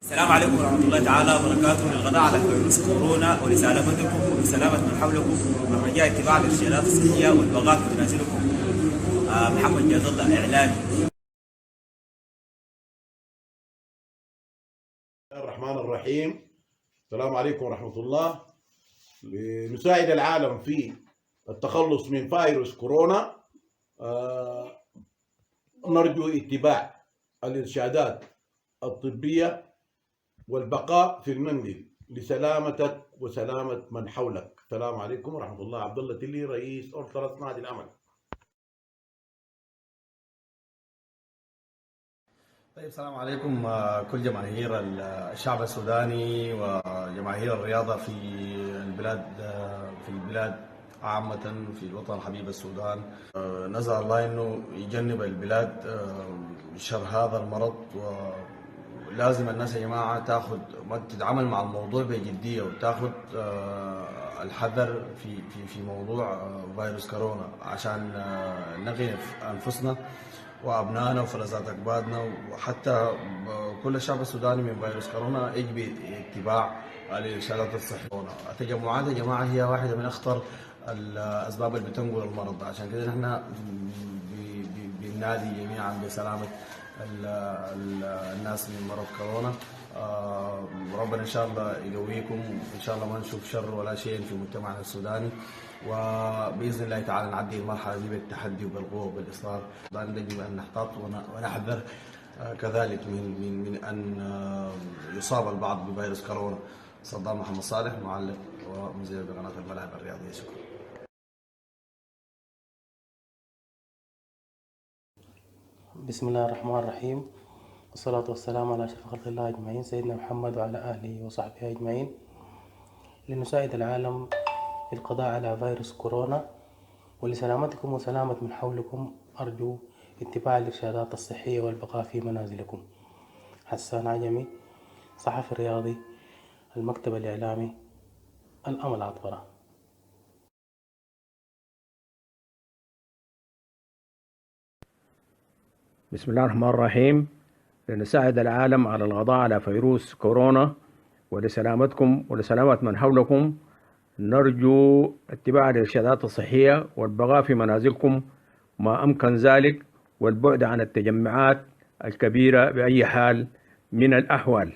السلام عليكم ورحمة الله تعالى وبركاته. للقضاء على فيروس كورونا ولسلامتكم ولسلامة من حولكم من رجاء اتباع الإرشادات الصحية والبقاء في منازلكم. محمد جاد الله، إعلامي. الرحمن الرحيم. السلام عليكم ورحمة الله. لنساعد العالم في التخلص من فيروس كورونا، نرجو اتباع الإرشادات الطبية والبقاء في المنزل لسلامتك وسلامة من حولك. السلام عليكم ورحمة الله. عبد الله تلي، رئيس أورتراس نادي الأمل. طيب، السلام عليكم كل جماهير الشعب السوداني وجماهير الرياضة في البلاد عامة، في الوطن الحبيب السودان. نسأل الله انه يجنب البلاد شر هذا المرض، ولازم الناس يا جماعة تتعامل مع الموضوع بجدية وتاخذ الحذر في موضوع فيروس كورونا عشان نقي انفسنا وابنائنا وفلذات اكبادنا وحتى كل الشعب السوداني من فيروس كورونا. يجب اتباع الارشادات الصحيه. التجمعات يا جماعه هي واحده من اخطر الاسباب اللي بتنقل المرض، عشان كده نحن بننادي جميعا بسلامه الناس من مرض كورونا. ربنا ان شاء الله يقويكم، وان شاء الله ما نشوف شر ولا شيء في مجتمعنا السوداني، وباذن الله تعالى نعدي المرحله دي بالتحدي وبالقوه وبالاصرار. يجب ان نحتاط ونحذر كذلك من ان يصاب البعض بفيروس كورونا. صدام محمد صالح، معلق ومذيع بقناه الملاعب الرياضيه. شكرا. بسم الله الرحمن الرحيم، والصلاة والسلام على أشرف خلق الله أجمعين، سيدنا محمد وعلى آله وصحبه أجمعين. لنساعد العالم في القضاء على فيروس كورونا ولسلامتكم وسلامة من حولكم، أرجو اتباع الإرشادات الصحية والبقاء في منازلكم. حسان عجمي، صحفي رياضي، المكتب الإعلامي، الأمل عطبرة. بسم الله الرحمن الرحيم. لنساعد العالم على القضاء على فيروس كورونا ولسلامتكم ولسلامة من حولكم، نرجو اتباع الإرشادات الصحية والبقاء في منازلكم ما أمكن ذلك، والبعد عن التجمعات الكبيرة بأي حال من الأحوال.